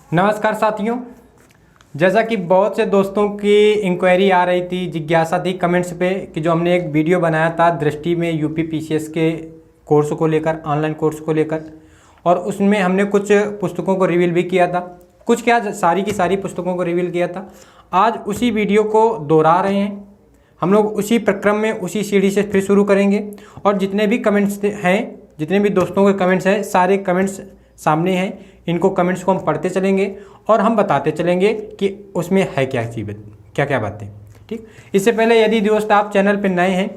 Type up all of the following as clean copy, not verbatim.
नमस्कार साथियों। जैसा कि बहुत से दोस्तों की इंक्वायरी आ रही थी, जिज्ञासा थी कमेंट्स पे कि जो हमने एक वीडियो बनाया था दृष्टि में यूपी पीसीएस के कोर्स को लेकर, ऑनलाइन कोर्स को लेकर, और उसमें हमने कुछ पुस्तकों को रिवील भी किया था। कुछ क्या, सारी की सारी पुस्तकों को रिवील किया था। आज उसी वीडियो को दोहरा रहे हैं हम लोग, उसी प्रक्रम में उसी सीढ़ी से फिर शुरू करेंगे। और जितने भी कमेंट्स हैं, जितने भी दोस्तों के कमेंट्स हैं, सारे कमेंट्स सामने हैं। इनको कमेंट्स को हम पढ़ते चलेंगे और हम बताते चलेंगे कि उसमें है क्या चीज़, क्या क्या बातें। ठीक, इससे पहले यदि दोस्त आप चैनल पर नए हैं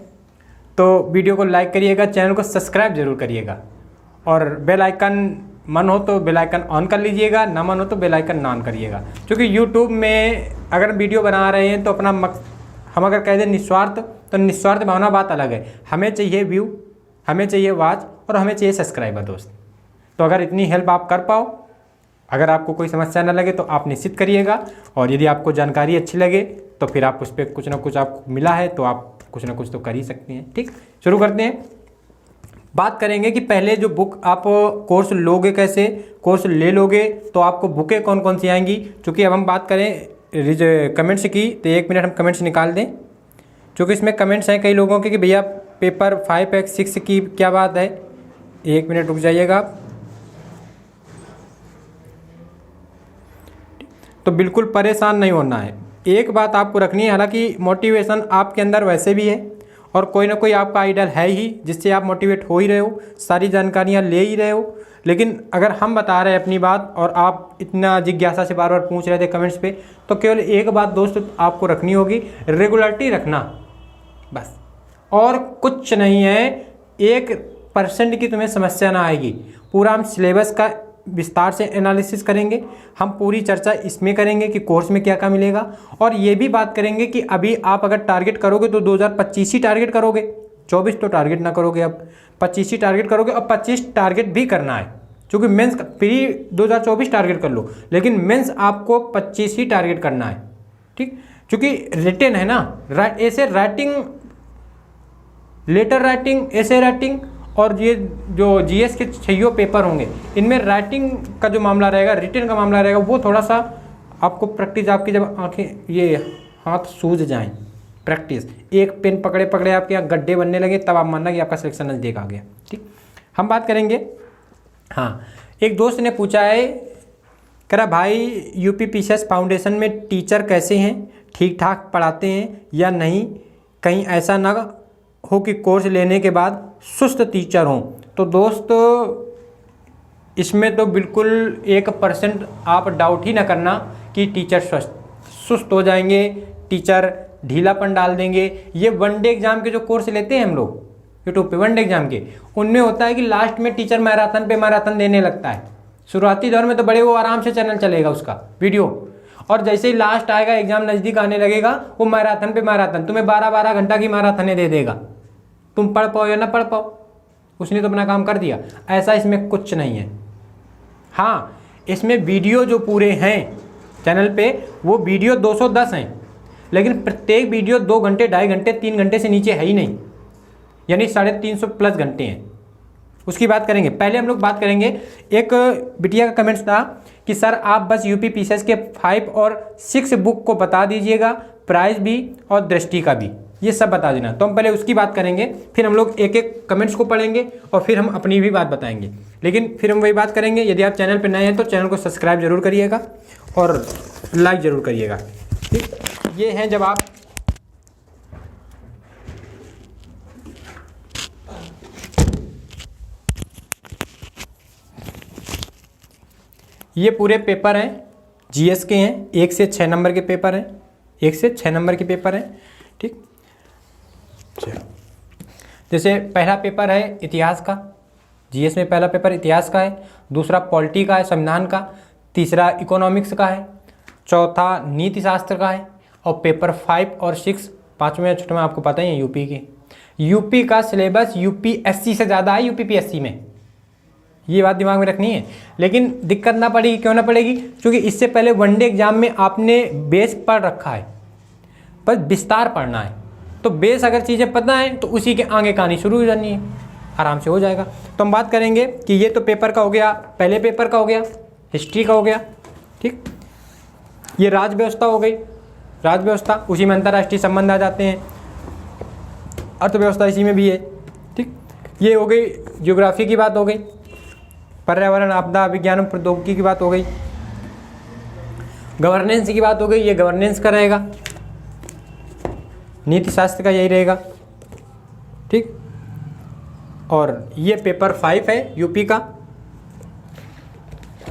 तो वीडियो को लाइक करिएगा, चैनल को सब्सक्राइब जरूर करिएगा, और बेल आइकन मन हो तो बेल आइकन ऑन कर लीजिएगा, ना मन हो तो बेल आइकन ऑन करिएगा। क्योंकि यूट्यूब में अगर वीडियो बना रहे हैं तो अपना हम अगर कह दें निस्वार्थ, तो निस्वार्थ भावना बात अलग है। हमें चाहिए व्यू, हमें चाहिए वॉच और हमें चाहिए सब्सक्राइबर दोस्त। तो अगर इतनी हेल्प आप कर पाओ, अगर आपको कोई समस्या न लगे तो आप निश्चित करिएगा। और यदि आपको जानकारी अच्छी लगे तो फिर आप उस पर कुछ ना कुछ आपको मिला है तो आप कुछ ना कुछ तो कर ही सकते हैं। ठीक, शुरू करते हैं। बात करेंगे कि पहले जो बुक आप कोर्स लोगे, कैसे कोर्स ले लोगे, तो आपको बुकें कौन कौन सी आएंगी। चूँकि अब हम बात करें कमेंट्स की, तो 1 मिनट हम कमेंट्स निकाल दें। चूँकि इसमें कमेंट्स हैं कई लोगों के कि भैया पेपर 5x6 की क्या बात है। 1 मिनट रुक जाइएगा आप। तो बिल्कुल परेशान नहीं होना है, एक बात आपको रखनी है। हालांकि मोटिवेशन आपके अंदर वैसे भी है और कोई ना कोई आपका आइडल है ही जिससे आप मोटिवेट हो ही रहे हो, सारी जानकारियाँ ले ही रहे हो। लेकिन अगर हम बता रहे हैं अपनी बात और आप इतना जिज्ञासा से बार बार पूछ रहे थे कमेंट्स पे, तो केवल एक बात दोस्त आपको रखनी होगी, रेगुलरिटी रखना, बस, और कुछ नहीं है। 1% की तुम्हें समस्या ना आएगी। पूरा हम सिलेबस का विस्तार से एनालिसिस करेंगे, हम पूरी चर्चा इसमें करेंगे कि कोर्स में क्या क्या मिलेगा, और ये भी बात करेंगे कि अभी आप अगर टारगेट करोगे तो 2025 ही टारगेट करोगे, 24 तो टारगेट ना करोगे, अब 25 ही टारगेट करोगे। और 25 टारगेट भी करना है, क्योंकि मेंस प्री 2024 टारगेट कर लो, लेकिन मेंस आपको 25 ही टारगेट करना है। ठीक, क्योंकि रिटेन है ना, ऐसे राइटिंग, लेटर राइटिंग, ऐसे राइटिंग, और ये जो जीएस के 6 पेपर होंगे, इनमें राइटिंग का जो मामला रहेगा, रिटन का मामला रहेगा, वो थोड़ा सा आपको प्रैक्टिस, आपकी जब आंखें ये हाथ सूज जाएं, प्रैक्टिस, एक पेन पकड़े पकड़े आपके यहाँ गड्ढे बनने लगे, तब आप मानना कि आपका सिलेक्शन नज़दीक आ गया। ठीक, हम बात करेंगे। हाँ, एक दोस्त ने पूछा है, कह रहा भाई यूपी पीसीएस फाउंडेशन में टीचर कैसे हैं, ठीक ठाक पढ़ाते हैं या नहीं, कहीं ऐसा ना हो कि कोर्स लेने के बाद सुस्त टीचर हों। तो दोस्त इसमें तो बिल्कुल 1% आप डाउट ही ना करना कि टीचर सुस्त हो जाएंगे, टीचर ढीलापन डाल देंगे। ये वनडे एग्जाम के जो कोर्स लेते हैं हम लोग यूट्यूब पे, वनडे एग्जाम के, उनमें होता है कि लास्ट में टीचर मैराथन पे मैराथन देने लगता है। शुरुआती दौर में तो बड़े वो आराम से चैनल चलेगा उसका वीडियो, और जैसे ही लास्ट आएगा, एग्जाम नज़दीक आने लगेगा, वो मैराथन पे मैराथन तुम्हें 12-12 घंटा की मैराथनें दे देगा। तुम पढ़ पाओ या ना पढ़ पाओ, उसने तो अपना काम कर दिया। ऐसा इसमें कुछ नहीं है। हाँ, इसमें वीडियो जो पूरे हैं चैनल पे, वो वीडियो 210 हैं, लेकिन प्रत्येक वीडियो 2 घंटे, 2.5 घंटे, 3 घंटे से नीचे है ही नहीं, यानी 350+ घंटे हैं। उसकी बात करेंगे। पहले हम लोग बात करेंगे, एक बिटिया का कमेंट्स था कि सर आप बस यूपी पीसीएस के 5 और 6 बुक को बता दीजिएगा, प्राइस भी और दृष्टि का भी, ये सब बता देना। तो हम पहले उसकी बात करेंगे, फिर हम लोग एक एक कमेंट्स को पढ़ेंगे और फिर हम अपनी भी बात बताएंगे। लेकिन फिर हम वही बात करेंगे, यदि आप चैनल पर नए हैं तो चैनल को सब्सक्राइब जरूर करिएगा और लाइक जरूर करिएगा। ठीक, ये हैं जवाब। ये पूरे पेपर हैं, जीएस के हैं, 1 से 6 नंबर के पेपर हैं, 1 से 6 नंबर के पेपर हैं। ठीक, जैसे पहला पेपर है इतिहास का, जीएस में पहला पेपर इतिहास का है, दूसरा पॉलिटी का है, संविधान का, तीसरा इकोनॉमिक्स का है, चौथा नीति शास्त्र का है, और पेपर 5 और 6 पाँचवें छठवें आपको पता ही है यूपी के। यूपी का सिलेबस यूपीएससी से ज़्यादा है यूपीपीएससी में, ये बात दिमाग में रखनी है। लेकिन दिक्कत ना पड़ेगी, क्यों ना पड़ेगी, क्योंकि इससे पहले वनडे एग्जाम में आपने बेस पढ़ रखा है, बस विस्तार पढ़ना है। तो बेस अगर चीज़ें पता है तो उसी के आगे कहानी शुरू हो जानी है, आराम से हो जाएगा। तो हम बात करेंगे कि ये तो पेपर का हो गया, पहले पेपर का हो गया, हिस्ट्री का हो गया, ठीक। ये राज्य व्यवस्था हो गई, राज्य व्यवस्था, उसी में अंतर्राष्ट्रीय संबंध आ जाते हैं, अर्थव्यवस्था इसी में भी है। ठीक, ये हो गई ज्योग्राफी की बात हो गई, पर्यावरण, आपदा, विज्ञान प्रौद्योगिकी की बात हो गई, गवर्नेंस की बात हो गई, ये गवर्नेंस का रहेगा, नीति शास्त्र का यही रहेगा। ठीक, और ये पेपर 5 है यूपी का,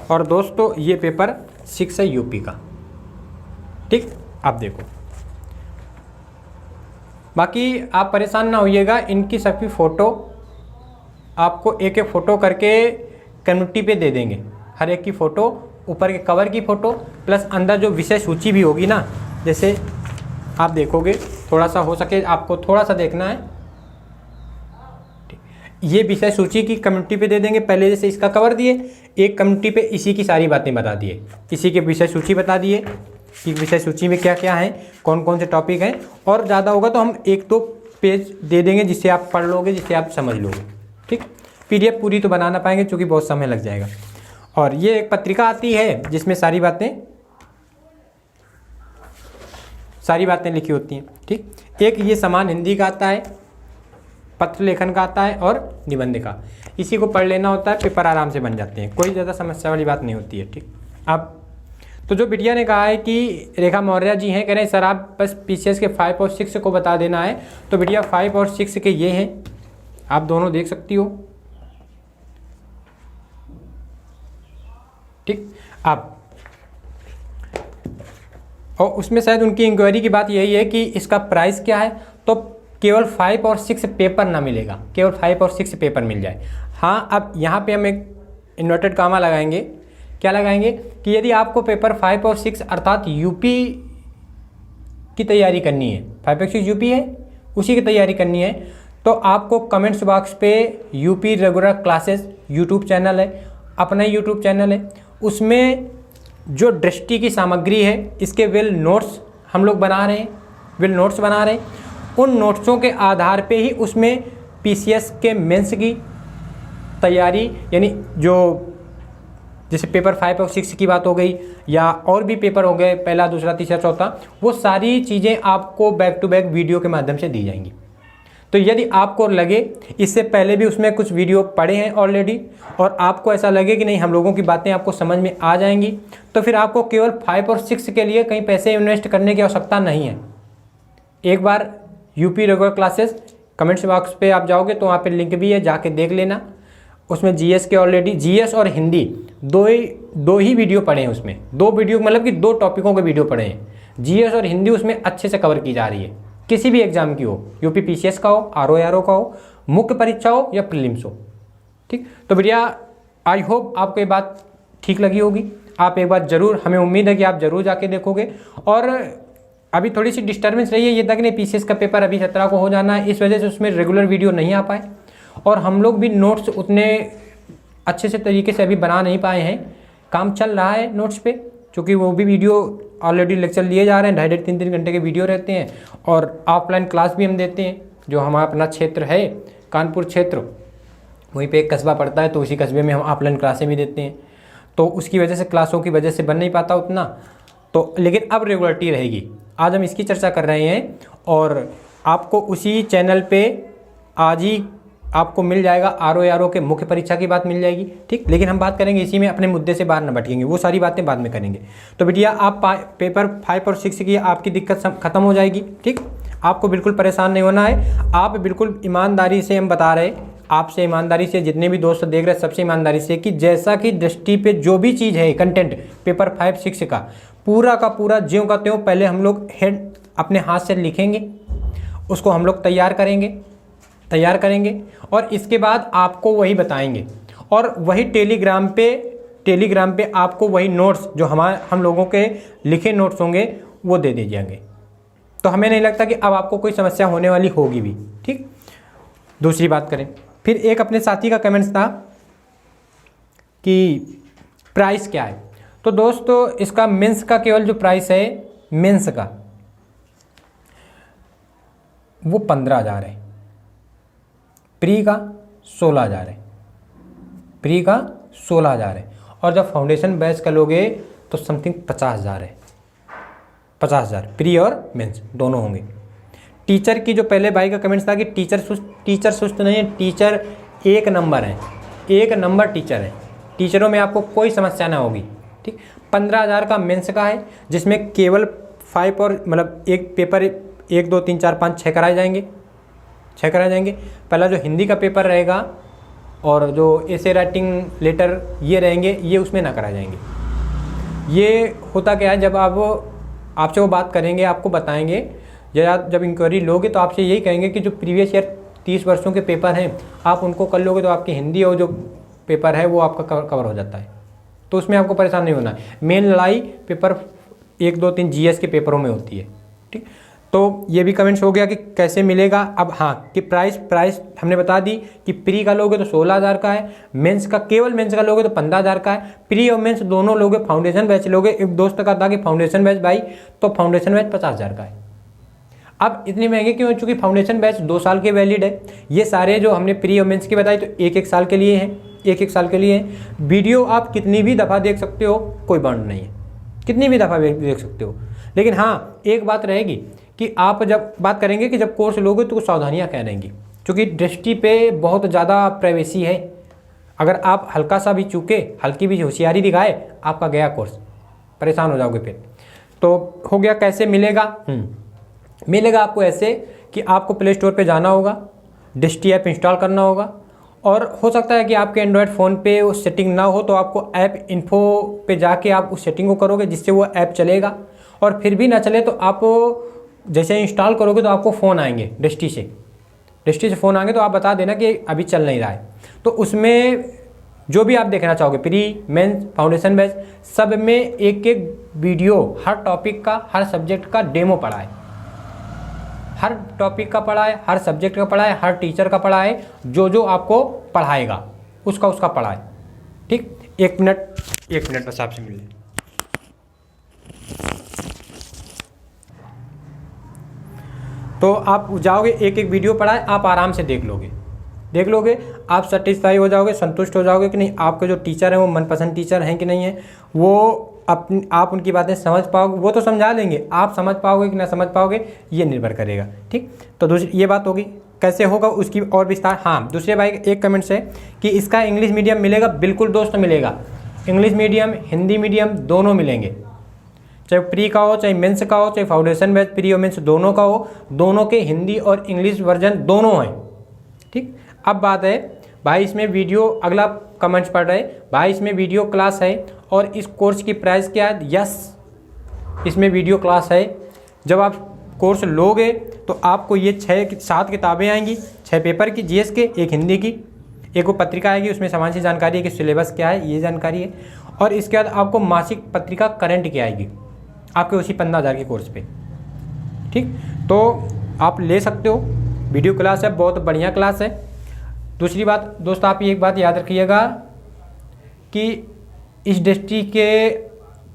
और दोस्तों ये पेपर 6 है यूपी का। ठीक, आप देखो, बाकी आप परेशान ना होइएगा, इनकी सभी फ़ोटो आपको एक एक फ़ोटो करके कम्युनिटी पे दे देंगे, हर एक की फ़ोटो, ऊपर के कवर की फ़ोटो प्लस अंदर जो विषय सूची भी होगी ना, जैसे आप देखोगे, थोड़ा सा हो सके आपको थोड़ा सा देखना है, ये विषय सूची की कम्युनिटी पे दे देंगे। पहले जैसे इसका कवर दिए, एक कम्युनिटी पे इसी की सारी बातें बता दिए, इसी के विषय सूची बता दिए कि विषय सूची में क्या क्या है, कौन कौन से टॉपिक हैं, और ज़्यादा होगा तो हम 1-2 पेज दे देंगे जिससे आप पढ़ लोगे, जिससे आप समझ लोगे। ठीक, PDF पूरी तो बना ना पाएंगे क्योंकि बहुत समय लग जाएगा। और ये एक पत्रिका आती है जिसमें सारी बातें लिखी होती हैं। ठीक, एक ये समान हिंदी का आता है, पत्र लेखन का आता है, और निबंध का, इसी को पढ़ लेना होता है, पेपर आराम से बन जाते हैं, कोई ज़्यादा समस्या वाली बात नहीं होती है। ठीक, आप तो जो बिटिया ने कहा है कि रेखा मौर्य जी हैं, कह रहे हैं सर आप बस PCS के 5 और 6 को बता देना है, तो बिटिया 5 और 6 के ये हैं, आप दोनों देख सकती हो। ठीक, आप और उसमें शायद उनकी इंक्वायरी की बात यही है कि इसका प्राइस क्या है, तो केवल 5 और 6 पेपर ना मिलेगा, केवल 5 और 6 पेपर मिल जाए। हाँ, अब यहाँ पे हम एक इन्वर्टेड कामा लगाएंगे, क्या लगाएंगे कि यदि आपको पेपर 5 और 6 अर्थात यूपी की तैयारी करनी है, 5 और 6 यूपी है, उसी की तैयारी करनी है, तो आपको कमेंट्स बॉक्स पे UP regular classes YouTube channel है, अपना ही यूट्यूब चैनल है, उसमें जो दृष्टि की सामग्री है, इसके वेल नोट्स हम लोग बना रहे हैं, वेल नोट्स बना रहे हैं, उन नोट्सों के आधार पे ही उसमें PCS के मेंस की तैयारी, यानी जो जैसे पेपर 5 और 6 की बात हो गई, या और भी पेपर हो गए, पहला, दूसरा, तीसरा, चौथा, वो सारी चीज़ें आपको बैक टू बैक वीडियो के माध्यम से दी जाएंगी। तो यदि आपको लगे, इससे पहले भी उसमें कुछ वीडियो पड़े हैं ऑलरेडी, और आपको ऐसा लगे कि नहीं हम लोगों की बातें आपको समझ में आ जाएंगी, तो फिर आपको केवल 5 और 6 के लिए कहीं पैसे इन्वेस्ट करने की आवश्यकता नहीं है। एक बार UP regular classes comments box पे आप जाओगे तो वहाँ पे लिंक भी है, जाके देख लेना। उसमें GS के ऑलरेडी GS और हिंदी दो ही वीडियो पड़े हैं, उसमें 2 वीडियो मतलब कि 2 टॉपिकों के वीडियो पड़े हैं। GS और हिंदी उसमें अच्छे से कवर की जा रही है, किसी भी एग्जाम की हो, यूपी PCS का हो, RO का हो, मुख्य परीक्षा हो या प्रीलिम्स हो। ठीक, तो भैया आई होप आपको ये बात ठीक लगी होगी, आप एक बार ज़रूर, हमें उम्मीद है कि आप ज़रूर जाके देखोगे। और अभी थोड़ी सी डिस्टर्बेंस रही है, ये तक नहीं PCS का पेपर अभी 17 को हो जाना है, इस वजह से उसमें रेगुलर वीडियो नहीं आ पाए, और हम लोग भी नोट्स उतने अच्छे से तरीके से अभी बना नहीं पाए हैं, काम चल रहा है नोट्स पे, क्योंकि वो भी वीडियो ऑलरेडी लेक्चर लिए जा रहे हैं, 2.5 3 घंटे के वीडियो रहते हैं, और ऑफलाइन क्लास भी हम देते हैं। जो हमारा अपना क्षेत्र है कानपुर क्षेत्र, वहीं पे एक कस्बा पड़ता है, तो उसी कस्बे में हम ऑफलाइन क्लासें भी देते हैं, तो उसकी वजह से क्लासों की वजह से बन नहीं पाता उतना, तो लेकिन अब रेगुलरिटी रहेगी। आज हम इसकी चर्चा कर रहे हैं, और आपको उसी चैनल पे आज ही आपको मिल जाएगा RO के मुख्य परीक्षा की बात मिल जाएगी। ठीक, लेकिन हम बात करेंगे इसी में, अपने मुद्दे से बाहर न भटकेंगे, वो सारी बातें बाद में करेंगे। तो बेटिया आप पेपर 5 और 6 की आपकी दिक्कत खत्म हो जाएगी। ठीक, आपको बिल्कुल परेशान नहीं होना है, आप बिल्कुल ईमानदारी से, हम बता रहे आपसे ईमानदारी से, जितने भी दोस्त देख रहे हैं सबसे ईमानदारी से, कि जैसा कि दृष्टि पे जो भी चीज़ है कंटेंट पेपर 5 6 का पूरा ज्यों का त्यों पहले हम लोग हेड अपने हाथ से लिखेंगे, उसको हम लोग तैयार करेंगे, और इसके बाद आपको वही बताएंगे, और वही टेलीग्राम पे आपको वही नोट्स जो हम लोगों के लिखे नोट्स होंगे वो दे दिए जाएंगे। तो हमें नहीं लगता कि अब आपको कोई समस्या होने वाली होगी भी। ठीक, दूसरी बात करें, फिर एक अपने साथी का कमेंट्स था कि प्राइस क्या है, तो दोस्तों इसका मेंस का केवल जो प्राइस है मेंस का वो 15,000 है, प्री का 16,000 है, और जब फाउंडेशन बैच का लोगे तो समथिंग 50,000 है। 50,000 प्री और मेंस दोनों होंगे। टीचर की जो पहले भाई का कमेंट्स था कि टीचर सुस्त नहीं है, टीचर एक नंबर है, एक नंबर टीचर है, टीचरों में आपको कोई समस्या ना होगी। ठीक, 15,000 का मेंस का है, जिसमें केवल 5 और मतलब एक पेपर 1 2 3 4 5 6 कराए जाएंगे, 6 कराए जाएंगे। पहला जो हिंदी का पेपर रहेगा और जो एसे राइटिंग लेटर ये रहेंगे, ये उसमें ना कराए जाएंगे। ये होता क्या है, जब आप आपसे वो बात करेंगे, आपको बताएंगे, जब इंक्वायरी लोगे तो आपसे यही कहेंगे कि जो प्रीवियस ईयर 30 वर्षों के पेपर हैं आप उनको कर लोगे तो आपकी हिंदी और जो पेपर है वो आपका कवर हो जाता है, तो उसमें आपको परेशान नहीं होना है। मेन लड़ाई पेपर 1 2 3 जीएस के पेपरों में होती है। ठीक, तो ये भी कमेंट्स हो गया कि कैसे मिलेगा। अब हाँ कि प्राइस हमने बता दी कि प्री का लोगे तो 16,000 का है, मेंस का केवल मेंस का लोगे तो 15,000 का है। प्री और मेंस दोनों लोगे, फाउंडेशन बैच लोगे, एक दोस्त का था कि फाउंडेशन बैच भाई, तो फाउंडेशन बैच 50,000 का है। अब इतनी महंगे क्यों? चूँकि फाउंडेशन बैच 2 साल के वैलिड है। ये सारे जो हमने प्री और मेंस की बताई तो 1-1 साल के लिए हैं, 1-1 साल के लिए हैं। वीडियो आप कितनी भी दफ़ा देख सकते हो, कोई बाउंड नहीं है, कितनी भी दफ़ा देख सकते हो। लेकिन हाँ एक बात रहेगी कि आप जब बात करेंगे कि जब कोर्स लोगे तो कुछ सावधानियाँ क्या रहेंगी, क्योंकि दृष्टि पे बहुत ज़्यादा प्राइवेसी है। अगर आप हल्का सा भी चूके, हल्की भी होशियारी दिखाए, आपका गया कोर्स, परेशान हो जाओगे फिर। तो हो गया कैसे मिलेगा। मिलेगा आपको ऐसे कि आपको प्ले स्टोर पे जाना होगा, दृष्टि ऐप इंस्टॉल करना होगा, और हो सकता है कि आपके एंड्रॉयड फ़ोन पे वो सेटिंग ना हो तो आपको ऐप इन्फो पे जाके आप उस सेटिंग को करोगे जिससे वो ऐप चलेगा। और फिर भी ना चले तो आप जैसे इंस्टॉल करोगे तो आपको फ़ोन आएंगे दृष्टि से फ़ोन आएंगे, तो आप बता देना कि अभी चल नहीं रहा है। तो उसमें जो भी आप देखना चाहोगे, प्री मेंस फाउंडेशन बैच, सब में एक एक वीडियो हर टॉपिक का, हर सब्जेक्ट का डेमो पड़ा है, हर टॉपिक का पढ़ा है, हर सब्जेक्ट का पढ़ा है, हर टीचर का पढ़ा है, जो आपको पढ़ाएगा उसका पढ़ा है। ठीक, 1 मिनट बस आपसे मिल ले। तो आप जाओगे, एक एक वीडियो पढ़ा है, आप आराम से देख लोगे, आप सेटिस्फाई हो जाओगे, संतुष्ट हो जाओगे कि नहीं आपके जो टीचर हैं वो मनपसंद टीचर हैं कि नहीं है, वो आप उनकी बातें समझ पाओगे। वो तो समझा लेंगे, आप समझ पाओगे कि ना समझ पाओगे ये निर्भर करेगा। ठीक, तो दूसरी ये बात होगी कैसे होगा उसकी और विस्तार। हाँ, दूसरे भाई एक कमेंट्स है कि इसका इंग्लिश मीडियम मिलेगा। बिल्कुल दोस्त मिलेगा, इंग्लिश मीडियम हिंदी मीडियम दोनों मिलेंगे, चाहे प्री का हो, चाहे मेंस का हो, चाहे फाउंडेशन बैच प्री और मेंस दोनों का हो, दोनों के हिंदी और इंग्लिश वर्जन दोनों हैं। ठीक, अब बात है भाई इसमें वीडियो, अगला कमेंट्स पढ़ रहे भाई इसमें वीडियो क्लास है और इस कोर्स की प्राइस क्या है। यस, इसमें वीडियो क्लास है। जब आप कोर्स लोगे तो आपको ये 6-7 किताबें आएंगी, 6 पेपर की जीएस के, 1 हिंदी की, एक वो पत्रिका आएगी उसमें सामान सी जानकारी है कि सिलेबस क्या है, ये जानकारी है। और इसके बाद आपको मासिक पत्रिका करंट की आएगी आपके उसी 15,000 के कोर्स पे। ठीक, तो आप ले सकते हो, वीडियो क्लास है, बहुत बढ़िया क्लास है। दूसरी बात दोस्त, आप एक बात याद रखिएगा कि इस दृष्टि के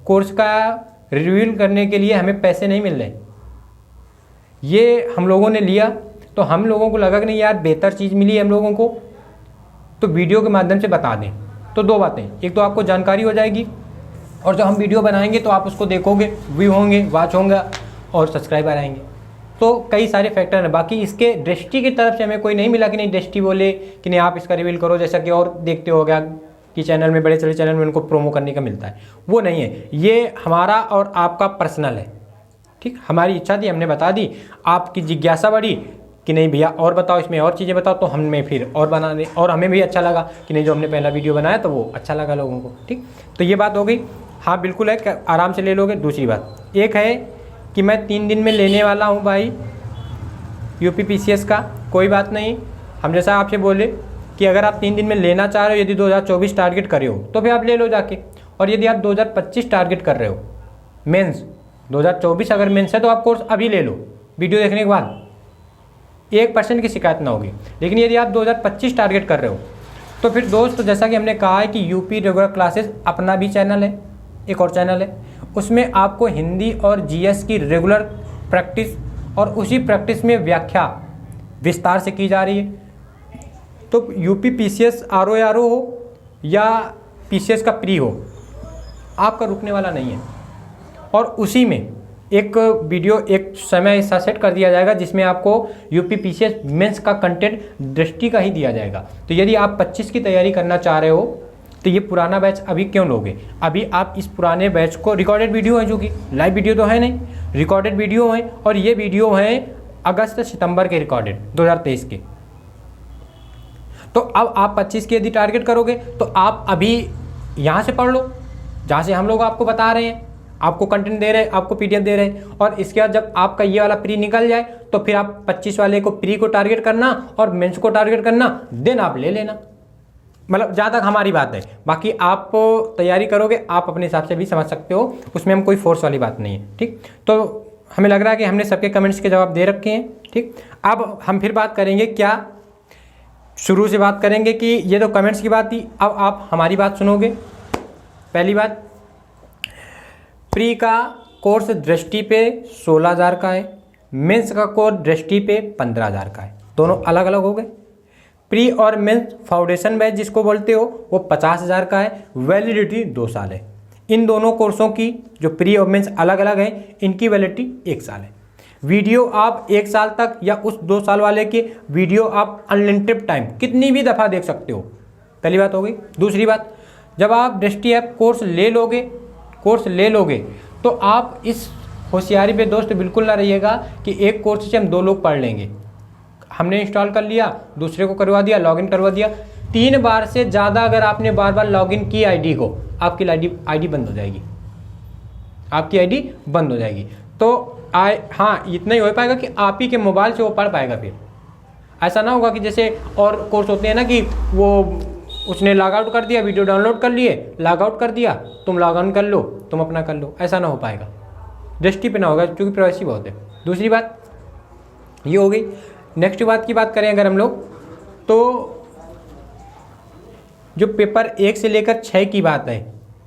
कोर्स का रिव्यू करने के लिए हमें पैसे नहीं मिल रहे। ये हम लोगों ने लिया तो हम लोगों को लगा कि नहीं यार बेहतर चीज़ मिली हम लोगों को, तो वीडियो के माध्यम से बता दें। तो 2 बातें, एक तो आपको जानकारी हो जाएगी और जब हम वीडियो बनाएंगे तो आप उसको देखोगे, व्यू होंगे, वॉच होंगे और सब्सक्राइबर आएंगे। तो कई सारे फैक्टर हैं। बाकी इसके दृष्टि की तरफ से हमें कोई नहीं मिला कि नहीं दृष्टि बोले कि नहीं आप इसका रिवील करो, जैसा कि और देखते हो गया कि चैनल में, बड़े चले चैनल में उनको प्रोमो करने का मिलता है, वो नहीं है। ये हमारा और आपका पर्सनल है। ठीक, हमारी इच्छा थी, हमने बता दी, आपकी जिज्ञासा बढ़ी कि नहीं भैया और बताओ, इसमें और चीज़ें बताओ, तो हमने फिर और बनाने, और हमें भी अच्छा लगा कि नहीं जो हमने पहला वीडियो बनाया तो वो अच्छा लगा लोगों को। ठीक, तो ये बात हो गई। हाँ बिल्कुल है, आराम से ले लोगे। दूसरी बात एक है कि मैं 3 दिन में लेने वाला हूँ भाई यूपीपीसीएस का, कोई बात नहीं। हम जैसा आपसे बोले कि अगर आप 3 दिन में लेना चाह रहे हो, यदि 2024 टारगेट करे हो तो फिर आप ले लो जाके, और यदि आप 2025 टारगेट कर रहे हो मेंस, 2024 अगर मेंस है तो आप कोर्स अभी ले लो, वीडियो देखने के बाद 1% की शिकायत ना होगी। लेकिन यदि आप 2025 टारगेट कर रहे हो तो फिर दोस्त जैसा कि हमने कहा है कि यूपी रेगुलर क्लासेस अपना भी चैनल है, एक और चैनल है, उसमें आपको हिंदी और जीएस की रेगुलर प्रैक्टिस और उसी प्रैक्टिस में व्याख्या विस्तार से की जा रही है। तो यूपी पीसीएस आरओ हो या पीसीएस का प्री हो, आपका रुकने वाला नहीं है। और उसी में एक वीडियो एक समय ऐसा सेट कर दिया जाएगा जिसमें आपको यूपी पीसीएस मेंस का कंटेंट दृष्टि का ही दिया जाएगा। तो यदि आप 25 की तैयारी करना चाह रहे हो तो ये पुराना बैच अभी क्यों लोगे? अभी आप इस पुराने बैच को, रिकॉर्डेड वीडियो है, जो कि लाइव वीडियो तो है नहीं, रिकॉर्डेड वीडियो है, और ये वीडियो है अगस्त सितंबर के रिकॉर्डेड 2023 के। तो अब आप 25 की यदि टारगेट करोगे तो आप अभी यहाँ से पढ़ लो, जहाँ से हम लोग आपको बता रहे हैं, आपको कंटेंट दे रहे हैं, आपको पीडीएफ दे रहे हैं। और इसके बाद जब आपका ये वाला प्री निकल जाए तो फिर आप 25 वाले को प्री को टारगेट करना और मेंस को टारगेट करना, देन आप ले लेना। मतलब जहाँ तक हमारी बात है, बाकी आप तैयारी करोगे, आप अपने हिसाब से भी समझ सकते हो, उसमें हम कोई फोर्स वाली बात नहीं है। ठीक, तो हमें लग रहा है कि हमने सबके कमेंट्स के जवाब दे रखे हैं। ठीक, अब हम फिर बात करेंगे, क्या शुरू से बात करेंगे कि ये तो कमेंट्स की बात थी, अब आप हमारी बात सुनोगे। पहली बात, प्री का कोर्स दृष्टि पे 16,000 का है, मेंस का कोर्स दृष्टि पे 15,000 का है, दोनों अलग अलग हो गए। प्री और मेंस फाउंडेशन बैच जिसको बोलते हो वो 50,000 का है, वैलिडिटी 2 साल है। इन दोनों कोर्सों की जो प्री और मेंस अलग अलग है, इनकी वैलिडिटी 1 साल है। वीडियो आप 1 साल तक या उस 2 साल वाले के वीडियो आप अनलिमिटेड टाइम कितनी भी दफ़ा देख सकते हो, पहली बात हो गई। दूसरी बात, जब आप दृष्टि ऐप कोर्स ले लोगे तो आप इस होशियारी पे दोस्त बिल्कुल ना रहिएगा कि एक कोर्स से हम 2 लोग पढ़ लेंगे। हमने इंस्टॉल कर लिया, दूसरे को करवा दिया, लॉगिन करवा दिया, 3 बार से ज़्यादा अगर आपने बार बार लॉगिन की आईडी को, आपकी आईडी बंद हो जाएगी, आपकी आईडी बंद हो जाएगी। तो हाँ, इतना ही हो पाएगा कि आप ही के मोबाइल से वो पढ़ पाएगा। फिर ऐसा ना होगा कि जैसे और कोर्स होते हैं ना कि वो उसने लॉग आउट कर दिया, वीडियो डाउनलोड कर लिए, लॉग आउट कर दिया, तुम लॉग ऑन कर लो, तुम अपना कर लो, ऐसा ना हो पाएगा, दृष्टि पे ना होगा, क्योंकि प्राइवेसी बहुत है। दूसरी बात ये हो गई। नेक्स्ट बात की बात करें अगर हम लोग, तो जो पेपर 1 से लेकर 6 की बात है,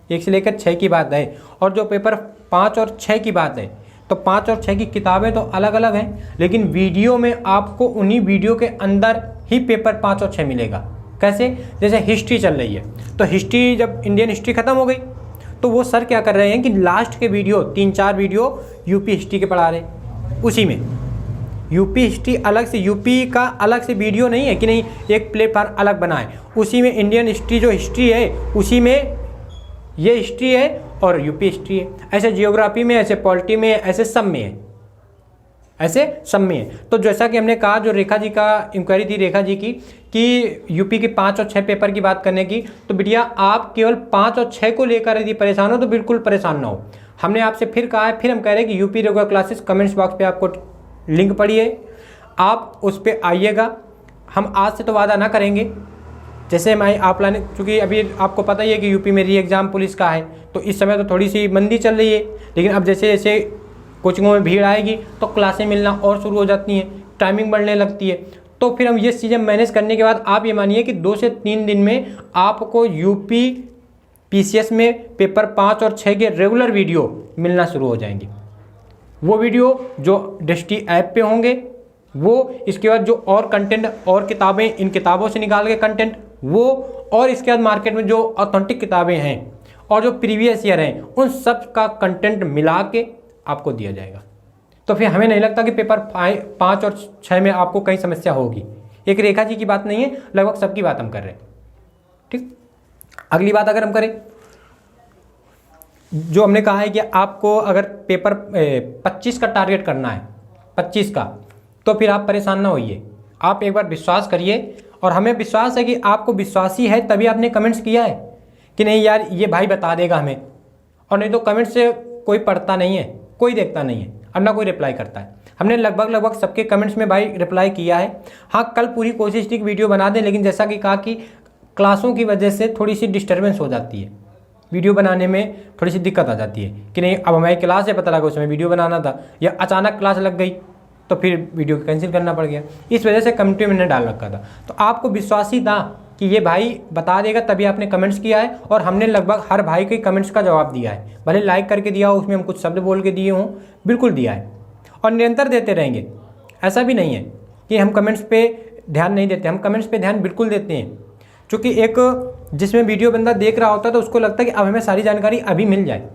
1 से लेकर 6 की बात है, और जो पेपर 5 और 6 की बात है, तो 5 और 6 की किताबें तो अलग अलग हैं, लेकिन वीडियो में आपको उन्हीं वीडियो के अंदर ही पेपर 5 और 6 मिलेगा। कैसे? जैसे हिस्ट्री चल रही है, तो हिस्ट्री जब इंडियन हिस्ट्री खत्म हो गई तो वो सर क्या कर रहे हैं कि लास्ट के वीडियो 3-4 वीडियो यूपी हिस्ट्री के पढ़ा रहे, उसी में यूपी हिस्ट्री अलग से, यूपी का अलग से वीडियो नहीं है कि नहीं एक प्लेटफार्म अलग बनाए, उसी में इंडियन हिस्ट्री जो हिस्ट्री है उसी में ये हिस्ट्री है और यूपी हिस्ट्री है। ऐसे जियोग्राफी में, ऐसे पॉलिटी में, ऐसे सब में है, ऐसे सब में है। तो जैसा कि हमने कहा, जो रेखा जी का इंक्वायरी थी रेखा जी की कि यूपी के 5 और 6 पेपर की बात करने की, तो बिटिया आप केवल 5 और 6 को लेकर यदि परेशान हो तो बिल्कुल परेशान ना हो। हमने आपसे फिर कहा है, फिर हम कह रहे हैं कि UP regular classes comments box पे आपको लिंक पड़ी है, आप उस पर आइएगा। हम आज से तो वादा ना करेंगे, जैसे मैं आप लाने, चूँकि अभी आपको पता ही है कि यूपी में री एग्ज़ाम पुलिस का है, तो इस समय तो थोड़ी सी मंदी चल रही है, लेकिन अब जैसे जैसे कोचिंगों में भीड़ आएगी तो क्लासें मिलना और शुरू हो जाती हैं, टाइमिंग बढ़ने लगती है। तो फिर हम ये चीज़ें मैनेज करने के बाद आप ये मानिए कि 2 से 3 दिन में आपको यूपी पीसीएस में पेपर 5 और 6 के रेगुलर वीडियो मिलना शुरू हो जाएंगे। वो वीडियो जो दृष्टि ऐप पे होंगे, वो इसके बाद जो और कंटेंट और किताबें, इन किताबों से निकाल के कंटेंट वो, और इसके बाद मार्केट में जो ऑथेंटिक किताबें हैं और जो प्रीवियस ईयर हैं, उन सब का कंटेंट मिला के आपको दिया जाएगा। तो फिर हमें नहीं लगता कि पेपर 5 और 6 में आपको कहीं समस्या होगी। एक रेखा जी की बात नहीं है, लगभग सबकी बात हम कर रहे हैं। ठीक, अगली बात अगर हम करें, जो हमने कहा है कि आपको अगर पेपर 25 का टारगेट करना है, 25 का, तो फिर आप परेशान ना होइए, आप एक बार विश्वास करिए। और हमें विश्वास है कि आपको विश्वास ही है, तभी आपने कमेंट्स किया है कि नहीं यार ये भाई बता देगा हमें, और नहीं तो कमेंट से कोई पढ़ता नहीं है, कोई देखता नहीं है, और ना कोई रिप्लाई करता है। हमने लगभग सबके कमेंट्स में भाई रिप्लाई किया है। हाँ, कल पूरी कोशिश थी कि वीडियो बना दें, लेकिन जैसा कि कहा कि क्लासों की वजह से थोड़ी सी डिस्टर्बेंस हो जाती है, वीडियो बनाने में थोड़ी सी दिक्कत आ जाती है कि नहीं अब हमारी क्लास है, पता लगा उसमें वीडियो बनाना था, या अचानक क्लास लग गई तो फिर वीडियो कैंसिल करना पड़ गया। इस वजह से कमेंट में मैंने डाल रखा था। तो आपको विश्वास ही था कि ये भाई बता देगा, तभी आपने कमेंट्स किया है, और हमने लगभग हर भाई के कमेंट्स का जवाब दिया है। भले लाइक करके दिया हो, उसमें हम कुछ शब्द बोल के दिए हों, बिल्कुल दिया है, और निरंतर देते रहेंगे। ऐसा भी नहीं है कि हम कमेंट्स पे ध्यान नहीं देते, हम कमेंट्स पे ध्यान बिल्कुल देते हैं। चूँकि एक जिसमें वीडियो बंदा देख रहा होता है तो उसको लगता है कि अब हमें सारी जानकारी अभी मिल जाए,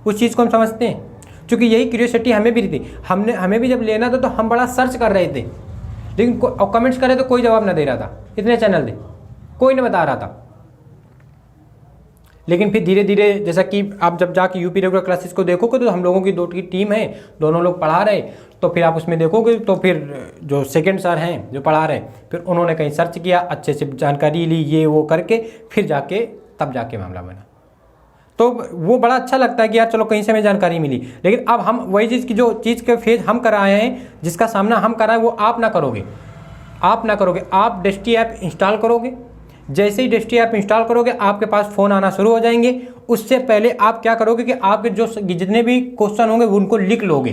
उस चीज़ को हम समझते हैं। क्योंकि यही क्यूरियोसिटी हमें भी थी, हमें भी जब लेना था तो हम बड़ा सर्च कर रहे थे, लेकिन कमेंट्स करे तो कोई जवाब ना दे रहा था, इतने चैनल थे, कोई नहीं बता रहा था। लेकिन फिर धीरे धीरे जैसा कि आप जब जाके यूपी रेगुलर क्लासेस को देखोगे तो हम लोगों की 2 की टीम है, दोनों लोग पढ़ा रहे, तो फिर आप उसमें देखोगे तो फिर जो सेकंड सर हैं जो पढ़ा रहे, फिर उन्होंने कहीं सर्च किया, अच्छे से जानकारी ली, ये वो करके फिर जाके तब जाके मामला बना। तो वो बड़ा अच्छा लगता है कि यार चलो कहीं से हमें जानकारी मिली। लेकिन अब हम वही चीज़ की जो चीज़ के फेज हम कराए हैं, जिसका सामना हम कराएं, वो आप ना करोगे। आप डेस्टी ऐप इंस्टॉल करोगे, जैसे ही डेस्टी ऐप इंस्टॉल करोगे आपके पास फ़ोन आना शुरू हो जाएंगे। उससे पहले आप क्या करोगे कि आपके जो जितने भी क्वेश्चन होंगे उनको लिख लोगे।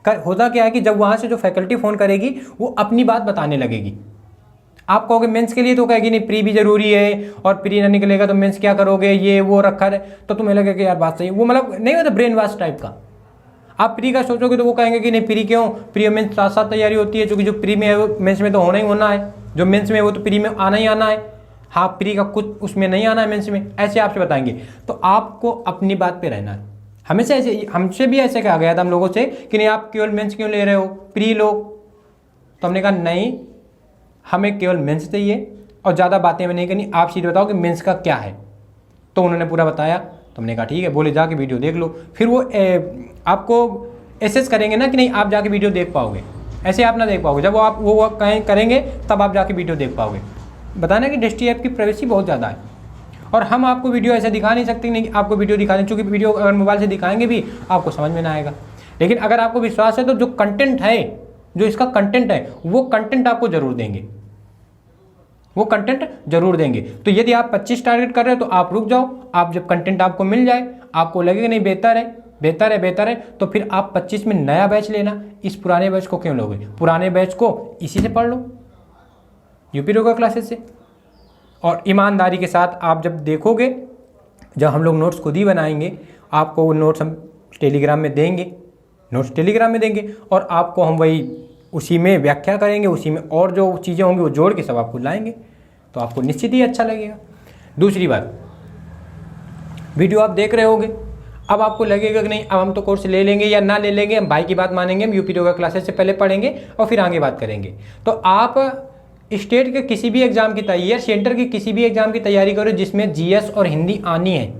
होता क्या है कि जब वहाँ से जो फैकल्टी फ़ोन करेगी वो अपनी बात बताने लगेगी। आप कहोगे मेंस के लिए, तो कहेगी नहीं प्री भी जरूरी है, और प्री ना निकलेगा तो मेंस क्या करोगे, ये वो रखा है, तो तुम्हें लगेगा कि यार बात सही। वो मतलब नहीं होता ब्रेन वॉश टाइप का। आप प्री का सोचोगे तो वो कहेंगे कि नहीं प्री क्यों, प्री मेंस साथ साथ तैयारी होती है, क्योंकि जो प्री में है वो मेंस में तो होना ही होना है, जो मेंस में है वो तो प्री में आना ही आना है। हाँ, प्री का कुछ उसमें नहीं आना है मेंस में, ऐसे आपसे बताएंगे। तो आपको अपनी बात पे रहना है। हमेशा ऐसे, हमसे भी ऐसे कहा गया था हम लोगों से कि नहीं आप केवल मेंस क्यों ले रहे हो, प्री लो। तो हमने कहा नहीं, हमें केवल मेंस चाहिए और ज़्यादा बातें में नहीं करनी, आप सीधे बताओ कि मेंस का क्या है। तो उन्होंने पूरा बताया, तो हमने कहा ठीक है, बोले जाके वीडियो देख लो। फिर वो आपको एसेस करेंगे ना कि नहीं आप जाके वीडियो देख पाओगे, ऐसे आप ना देख पाओगे। जब आप वो करेंगे तब आप जाके वीडियो देख पाओगे। बताना कि डेस्टी ऐप की प्राइवेसी बहुत ज़्यादा है, और हम आपको वीडियो ऐसे दिखा नहीं सकते नहीं आपको वीडियो दिखा दें, क्योंकि वीडियो अगर मोबाइल से दिखाएंगे भी आपको समझ में ना आएगा। लेकिन अगर आपको विश्वास है तो जो कंटेंट है, जो इसका कंटेंट है, वो कंटेंट आपको जरूर देंगे, वो कंटेंट जरूर देंगे। तो यदि आप 25 टारगेट कर रहे हो तो आप रुक जाओ। आप जब कंटेंट आपको मिल जाए, आपको लगेगा नहीं बेहतर है बेहतर है बेहतर है, तो फिर आप 25 में नया बैच लेना। इस पुराने बैच को क्यों लोगे? पुराने बैच को इसी से पढ़ लो, यूपी रेगुलर क्लासेस से। और ईमानदारी के साथ आप जब देखोगे, जब हम लोग नोट्स खुद ही बनाएंगे, आपको वो नोट्स हम टेलीग्राम में देंगे, और आपको हम वही उसी में व्याख्या करेंगे, उसी में और जो चीज़ें होंगी वो जोड़ के सब आपको लाएंगे, तो आपको निश्चित ही अच्छा लगेगा। दूसरी बात, वीडियो आप देख रहे होगे, अब आपको लगेगा कि नहीं अब हम तो कोर्स ले लेंगे या ना ले लेंगे, हम भाई की बात मानेंगे, हम यूपी रेगुलर क्लासेस से पहले पढ़ेंगे और फिर आगे बात करेंगे। तो आप स्टेट के किसी भी एग्जाम की तैयारी, सेंटर की किसी भी एग्जाम की तैयारी करो जिसमें जीएस और हिंदी आनी है,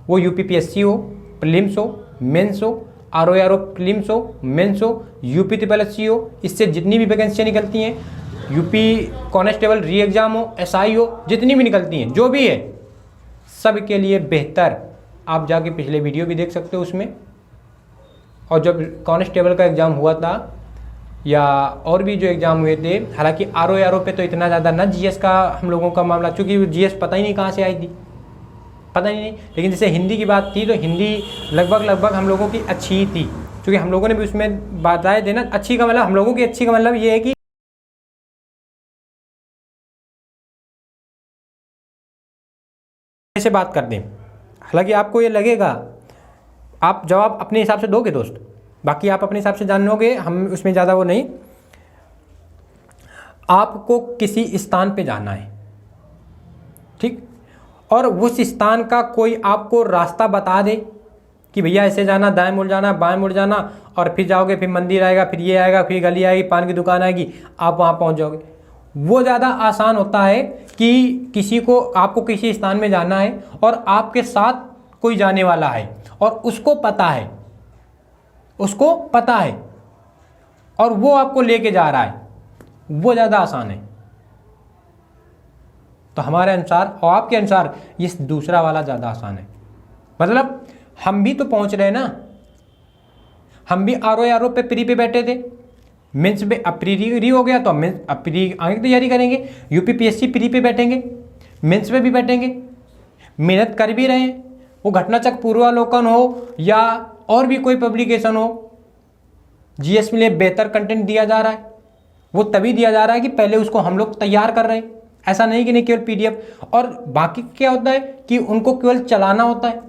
वो यूपीपीएससी हो, प्रीलिम्स हो, मेंस हो, आरओआर हो, प्रीलिम्स हो, मेंस हो, यूपी ट्रिपल एससी हो, इससे जितनी भी वैकेंसियाँ निकलती हैं, यूपी कांस्टेबल री एग्जाम हो, एसआई हो, जितनी भी निकलती हैं, जो भी है, सब के लिए बेहतर आप जाके पिछले वीडियो भी देख सकते हो उसमें। और जब कांस्टेबल का एग्ज़ाम हुआ था या और भी जो एग्ज़ाम हुए थे, हालांकि आरओआर पे तो इतना ज़्यादा ना जीएस का हम लोगों का मामला, चूँकि जीएस पता ही नहीं कहाँ से आई थी, पता ही नहीं। लेकिन जैसे हिंदी की बात थी तो हिंदी लगभग हम लोगों की अच्छी ही थी, क्योंकि हम लोगों ने भी उसमें बताए थे ना, अच्छी का मतलब हम लोगों की अच्छी का मतलब ये है कि ऐसे बात कर दें। हालांकि आपको ये लगेगा, आप जवाब अपने हिसाब से दोगे दोस्त, बाकी आप अपने हिसाब से जान लोगे, हम उसमें ज़्यादा वो नहीं। आपको किसी स्थान पे जाना है, ठीक, और उस स्थान का कोई आपको रास्ता बता दे कि भैया ऐसे जाना, दाएं मुड़ जाना, बाएं मुड़ जाना, और फिर जाओगे, फिर मंदिर आएगा, फिर ये आएगा, फिर गली आएगी, पान की दुकान आएगी, आप वहाँ पहुँच जाओगे। वो ज़्यादा आसान होता है कि किसी को, आपको किसी स्थान में जाना है और आपके साथ कोई जाने वाला है और उसको पता है और वो आपको लेके जा रहा है, वो ज़्यादा आसान है। तो हमारे अनुसार और आपके अनुसार ये दूसरा वाला ज़्यादा आसान है। मतलब हम भी तो पहुंच रहे हैं ना, हम भी आरओ पे प्री पे बैठे थे, मेंस पे अब प्री हो गया तो अब प्री आगे की तैयारी करेंगे, यूपीपीएससी प्री पे बैठेंगे, मेंस पे भी बैठेंगे, मेहनत कर भी रहे हैं। वो घटनाचक्र पूर्वालोकन हो या और भी कोई पब्लिकेशन हो, जीएस में लिए बेहतर कंटेंट दिया जा रहा है, वो तभी दिया जा रहा है कि पहले उसको हम लोग तैयार कर रहे हैं। ऐसा नहीं कि नहीं केवल पीडीएफ, और बाकी क्या होता है कि उनको केवल चलाना होता है,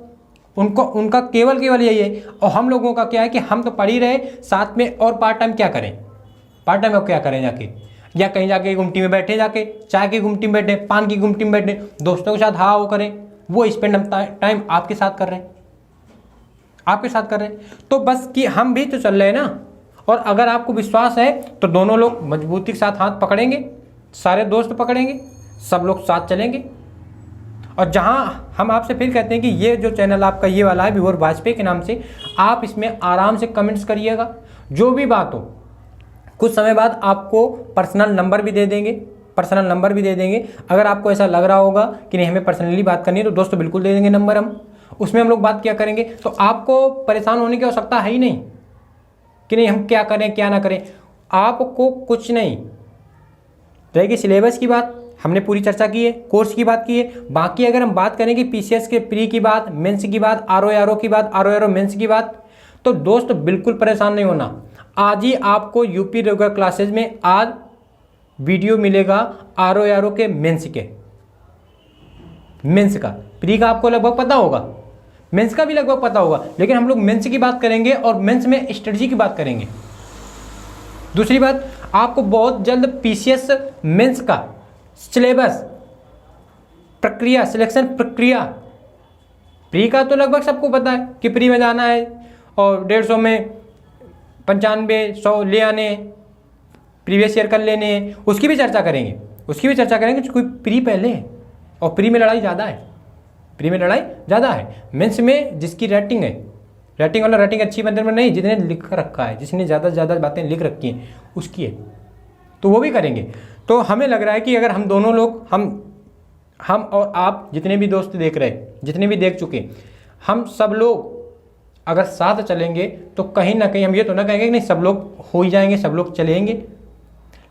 उनका केवल यही है। और हम लोगों का क्या है कि हम तो पढ़ ही रहे, साथ में और पार्ट टाइम क्या करें, जाके या कहीं जाके गुमटी में बैठे, जाके चाय की गुमटी में बैठे, पान की गुमटी में बैठे, दोस्तों के साथ हाँ वो करें, वो स्पेंड हम टाइम आपके साथ कर रहे हैं, आपके साथ कर रहे हैं। तो बस कि हम भी तो चल रहे हैं ना। और अगर आपको विश्वास है तो दोनों लोग मजबूती के साथ हाथ पकड़ेंगे, सारे दोस्त पकड़ेंगे, सब लोग साथ चलेंगे। और जहां हम आपसे फिर कहते हैं कि ये जो चैनल आपका ये वाला है विवर वाजपेयी के नाम से, आप इसमें आराम से कमेंट्स करिएगा, जो भी बात हो। कुछ समय बाद आपको पर्सनल नंबर भी दे देंगे, पर्सनल नंबर भी दे देंगे। अगर आपको ऐसा लग रहा होगा कि नहीं हमें पर्सनली बात करनी है तो दोस्तों बिल्कुल दे देंगे नंबर, हम उसमें हम लोग बात क्या करेंगे। तो आपको परेशान होने की आवश्यकता है ही नहीं कि नहीं हम क्या करें क्या ना करें, आपको कुछ नहीं रहेगी। सिलेबस की बात हमने पूरी चर्चा की है, कोर्स की बात की है। बाकी अगर हम बात करें कि पीसीएस के प्री की बात, मेंस की बात, आरओ की बात, आरओ मेंस की बात, तो दोस्त बिल्कुल परेशान नहीं होना। आज ही आपको यूपी रेगुलर क्लासेज में आज वीडियो मिलेगा आरओ के मेंस के, मेंस का। प्री का आपको लगभग पता होगा, मेंस का भी लगभग पता होगा, लेकिन हम लोग मेंस की बात करेंगे और मेंस में स्ट्रेटजी की बात करेंगे। दूसरी बात, आपको बहुत जल्द पीसीएस मेंस का सिलेबस, प्रक्रिया, सिलेक्शन प्रक्रिया, प्री का तो लगभग सबको पता है कि प्री में जाना है और 150 में 95 100 ले आने, प्रीवियस ईयर कर लेने, उसकी भी चर्चा करेंगे, उसकी भी चर्चा करेंगे। कोई प्री पहले है और प्री में लड़ाई ज़्यादा है, प्री में लड़ाई ज़्यादा है। मेंस में जिसकी रेटिंग है, रेटिंग वाला रेटिंग अच्छी बंदर में नहीं, जिसने लिख रखा है, जिसने ज़्यादा से ज़्यादा बातें लिख रखी हैं उसकी है, तो वो भी करेंगे। तो हमें लग रहा है कि अगर हम दोनों लोग, हम और आप जितने भी दोस्त देख रहे, जितने भी देख चुके, हम सब लोग अगर साथ चलेंगे तो कहीं ना कहीं हम ये तो ना कहेंगे कि नहीं सब लोग हो ही जाएंगे, सब लोग चलेंगे।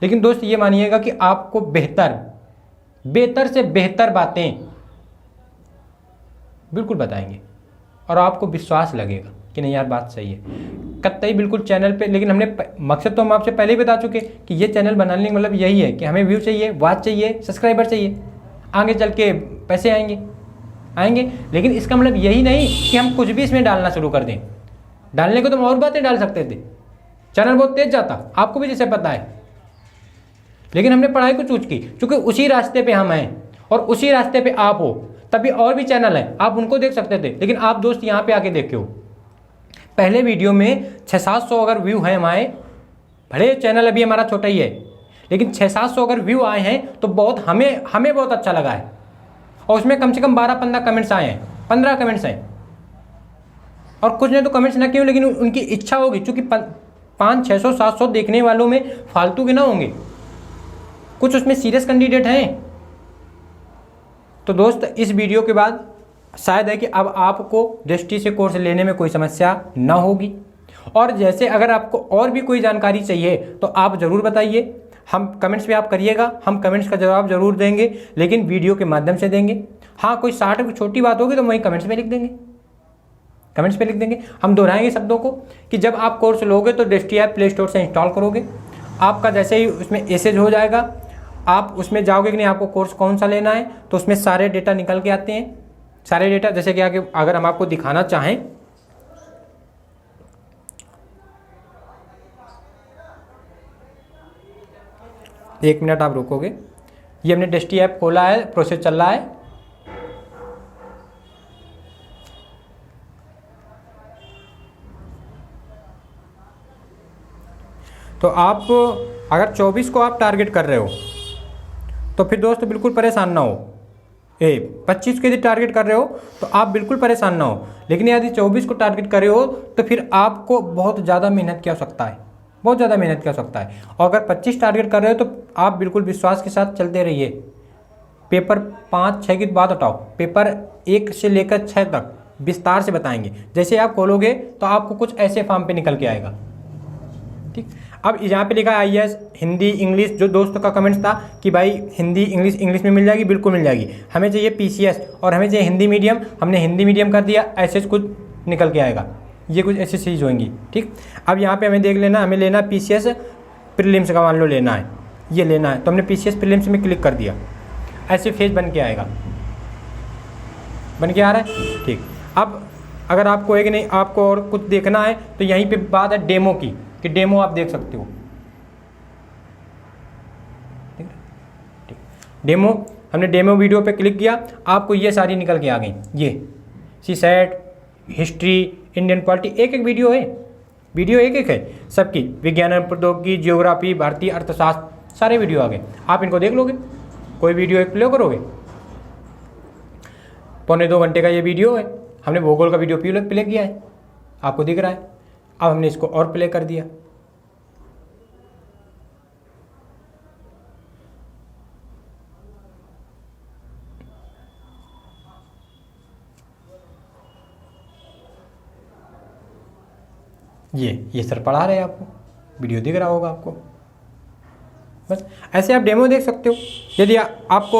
लेकिन दोस्त ये मानिएगा कि आपको बेहतर से बेहतर बातें बिल्कुल बताएंगे और आपको विश्वास लगेगा कि नहीं यार बात सही है, कतई बिल्कुल चैनल पे। लेकिन हमने मकसद तो हम आपसे पहले ही बता चुके कि ये चैनल बनाने का मतलब यही है कि हमें व्यू चाहिए, वॉच चाहिए, सब्सक्राइबर चाहिए, आगे चल के पैसे आएंगे। लेकिन इसका मतलब यही नहीं कि हम कुछ भी इसमें डालना शुरू कर दें। डालने को तो हम और बातें डाल सकते थे, चैनल बहुत तेज जाता, आपको भी जैसे पता है। लेकिन हमने पढ़ाई को चूज की, क्योंकि उसी रास्ते पे हम हैं और उसी रास्ते पे आप हो। तभी और भी चैनल हैं, आप उनको देख सकते थे, लेकिन आप दोस्त यहाँ पे आके देखे हो। पहले वीडियो में 600-700 अगर व्यू हैं हमारे, भले चैनल अभी हमारा छोटा ही है, लेकिन 600-700 अगर व्यू आए हैं तो बहुत हमें बहुत अच्छा लगा है। और उसमें कम से कम 12-15 कमेंट्स आए हैं, 15 कमेंट्स हैं। और कुछ ने तो कमेंट्स ना क्यों, लेकिन उनकी इच्छा होगी, क्योंकि 500-600-700 देखने वालों में फालतू के ना होंगे, कुछ उसमें सीरियस कैंडिडेट हैं। तो दोस्त इस वीडियो के बाद शायद है कि अब आपको दृष्टि से कोर्स लेने में कोई समस्या ना होगी। और जैसे अगर आपको और भी कोई जानकारी चाहिए तो आप ज़रूर बताइए, हम कमेंट्स पे आप करिएगा, हम कमेंट्स का जवाब ज़रूर देंगे, लेकिन वीडियो के माध्यम से देंगे। हाँ, कोई छोटी बात होगी तो वहीं कमेंट्स पे लिख देंगे, कमेंट्स पे लिख देंगे। हम दोहराएंगे शब्दों को कि जब आप कोर्स लोगे तो दृष्टि ऐप प्ले स्टोर से इंस्टॉल करोगे, आपका जैसे ही उसमें एसेज हो जाएगा, आप उसमें जाओगे कि नहीं आपको कोर्स कौन सा लेना है, तो उसमें सारे डेटा निकल के आते हैं, सारे डेटा। जैसे कि आगे अगर हम आपको दिखाना चाहें, एक मिनट आप रुकोगे, ये हमने दृष्टि ऐप खोला है, प्रोसेस चल रहा है। तो आप अगर 24 को आप टारगेट कर रहे हो तो फिर दोस्त बिल्कुल परेशान ना हो। 25 के यदि टारगेट कर रहे हो तो आप बिल्कुल परेशान ना हो। लेकिन यदि 24 को टारगेट कर रहे हो तो फिर आपको बहुत ज़्यादा मेहनत की आवश्यकता है, बहुत ज़्यादा मेहनत की आवश्यकता है। और अगर 25 टारगेट कर रहे हो तो आप बिल्कुल विश्वास के साथ चलते रहिए। पेपर 5-6 की बात हटाओ, पेपर 1 से लेकर 6 तक विस्तार से बताएंगे। जैसे आप खोलोगे तो आपको कुछ ऐसे फॉर्म पे निकल के आएगा, ठीक। अब यहाँ पे लिखा है IAS हिंदी इंग्लिश, जो दोस्तों का कमेंट्स था कि भाई हिंदी इंग्लिश में मिल जाएगी, बिल्कुल मिल जाएगी। हमें चाहिए PCS और हमें चाहिए हिंदी मीडियम, हमने हिंदी मीडियम कर दिया, ऐसे कुछ निकल के आएगा, ये कुछ ऐसी चीज़ होंगी, ठीक। अब यहाँ पे हमें देख लेना, हमें लेना PCS प्रीलिम्स का, मान लो लेना है, ये लेना है, तो हमने PCS प्रीलिम्स में क्लिक कर दिया, ऐसे फेज बन के आएगा, बन के आ रहा है, ठीक। अब अगर आपको है कि नहीं आपको और कुछ देखना है तो यहीं पे बात है डेमो की, कि डेमो आप देख सकते हो। डेमो, हमने डेमो वीडियो पे क्लिक किया, आपको ये सारी निकल के आ गई। ये सीसैट, हिस्ट्री, इंडियन पॉलिटी, एक एक वीडियो है, वीडियो एक एक है सबकी, विज्ञान एवं प्रौद्योगिकी, जियोग्राफी, भारतीय अर्थशास्त्र, सारे वीडियो आ गए। आप इनको देख लोगे, कोई वीडियो एक प्ले करोगे, 1.25 घंटे का ये वीडियो है, हमने भूगोल का वीडियो प्ले किया है, आपको दिख रहा है। अब हमने इसको और प्ले कर दिया, ये सर पढ़ा रहे हैं आपको, वीडियो दिख रहा होगा आपको। बस ऐसे आप डेमो देख सकते हो। यदि आपको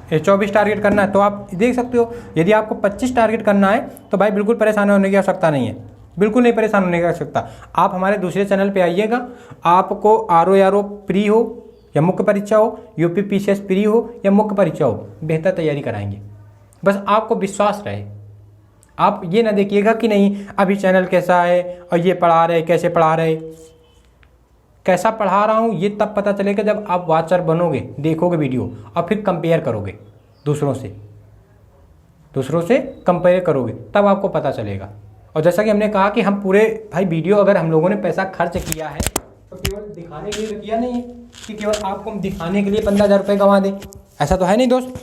24 टारगेट करना है तो आप देख सकते हो। यदि आपको 25 टारगेट करना है तो भाई बिल्कुल परेशान होने की आवश्यकता नहीं है, बिल्कुल नहीं परेशान होने की आवश्यकता। आप हमारे दूसरे चैनल पे आइएगा, आपको RO प्री हो या मुख्य परीक्षा हो, UP PCS प्री हो या मुख्य परीक्षा हो, बेहतर तैयारी कराएंगे। बस आपको विश्वास रहे, आप ये ना देखिएगा कि नहीं अभी चैनल कैसा है और ये पढ़ा रहे, कैसे पढ़ा रहे, कैसा पढ़ा रहा हूँ ये तब पता चलेगा जब आप वाचर बनोगे, देखोगे वीडियो और फिर कंपेयर करोगे दूसरों से कंपेयर करोगे, तब आपको पता चलेगा। और जैसा कि हमने कहा कि हम पूरे भाई वीडियो अगर हम लोगों ने पैसा खर्च किया है तो केवल दिखाने के लिए तो किया नहीं है कि केवल आपको हम दिखाने के लिए 15,000 रुपये गंवा दें, ऐसा तो है नहीं दोस्त।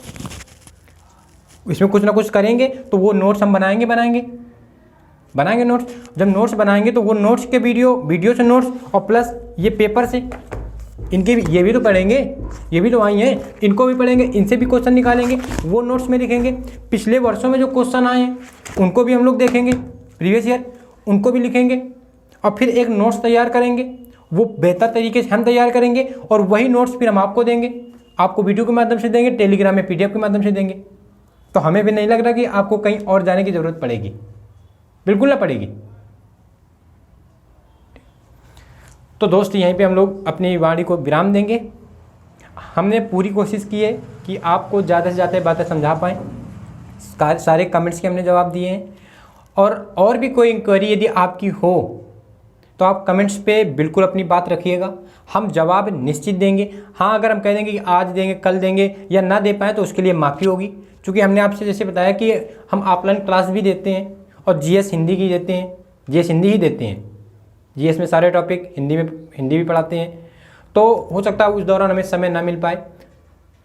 इसमें कुछ ना कुछ करेंगे तो वो नोट्स हम बनाएंगे नोट्स। जब नोट्स बनाएंगे तो वो नोट्स के वीडियो से नोट्स और प्लस ये पेपर से इनके भी, ये भी तो पढ़ेंगे, ये भी तो आई हैं, इनको भी पढ़ेंगे, इनसे भी क्वेश्चन निकालेंगे, वो नोट्स में लिखेंगे। पिछले वर्षों में जो क्वेश्चन आए हैं उनको भी हम लोग देखेंगे, प्रीवियस ईयर उनको भी लिखेंगे और फिर एक नोट्स तैयार करेंगे। वो बेहतर तरीके से हम तैयार करेंगे और वही नोट्स फिर हम आपको देंगे, आपको वीडियो के माध्यम से देंगे, टेलीग्राम में PDF के माध्यम से देंगे। तो हमें भी नहीं लग रहा कि आपको कहीं और जाने की ज़रूरत पड़ेगी, बिल्कुल ना पड़ेगी। तो दोस्त यहीं पे हम लोग अपनी वाणी को विराम देंगे। हमने पूरी कोशिश की है कि आपको ज़्यादा से ज़्यादा बातें समझा पाएँ। सारे कमेंट्स के हमने जवाब दिए हैं और भी कोई इंक्वायरी यदि आपकी हो तो आप कमेंट्स पे बिल्कुल अपनी बात रखिएगा, हम जवाब निश्चित देंगे। हाँ, अगर हम कह देंगे कि आज देंगे, कल देंगे या ना दे पाएँ तो उसके लिए माफ़ी होगी, क्योंकि हमने आपसे जैसे बताया कि हम ऑफलाइन क्लास भी देते हैं और GS हिंदी की देते हैं, GS हिंदी ही देते हैं। GS में सारे टॉपिक हिंदी भी पढ़ाते हैं। तो हो सकता है उस दौरान हमें समय ना मिल पाए,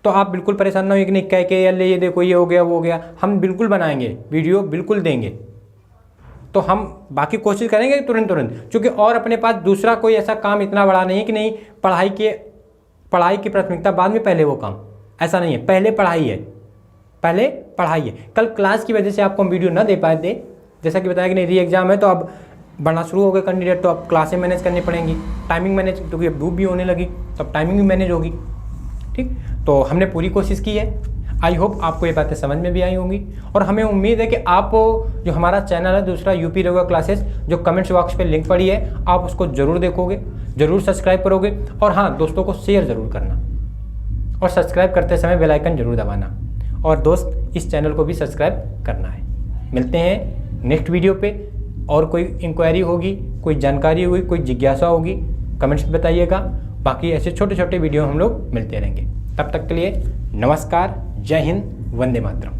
तो आप बिल्कुल परेशान ना हो कि नहीं कह के यार ये देखो ये हो गया वो हो गया। हम बिल्कुल बनाएंगे वीडियो, बिल्कुल देंगे। तो हम बाकी कोशिश करेंगे तुरंत, क्योंकि और अपने पास दूसरा कोई ऐसा काम इतना बड़ा नहीं है कि नहीं पढ़ाई की प्राथमिकता बाद में, पहले वो काम, ऐसा नहीं है। पहले पढ़ाई है। कल क्लास की वजह से आपको हम वीडियो ना दे पाए थे, जैसा कि बताया कि नहीं री एग्जाम है तो अब बढ़ना शुरू हो गए कैंडिडेट, तो अब क्लासें मैनेज करनी पड़ेंगी, टाइमिंग मैनेज, क्योंकि अब धूप भी होने लगी तो अब टाइमिंग भी मैनेज होगी। ठीक, तो हमने पूरी कोशिश की है। आई होप आपको ये बातें समझ में भी आई होंगी और हमें उम्मीद है कि आप जो हमारा चैनल है दूसरा UP रेगुलर क्लासेस, जो कमेंट्स बॉक्स पे लिंक पड़ी है, आप उसको ज़रूर देखोगे, ज़रूर सब्सक्राइब करोगे और हाँ, दोस्तों को शेयर ज़रूर करना और सब्सक्राइब करते समय बेल आइकन ज़रूर दबाना। और दोस्त इस चैनल को भी सब्सक्राइब करना है। मिलते हैं नेक्स्ट वीडियो पे। और कोई इंक्वायरी होगी, कोई जानकारी होगी, कोई जिज्ञासा होगी, कमेंट्स में बताइएगा। बाकी ऐसे छोटे छोटे वीडियो हम लोग मिलते रहेंगे। तब तक के लिए नमस्कार, जय हिंद, वंदे मातरम।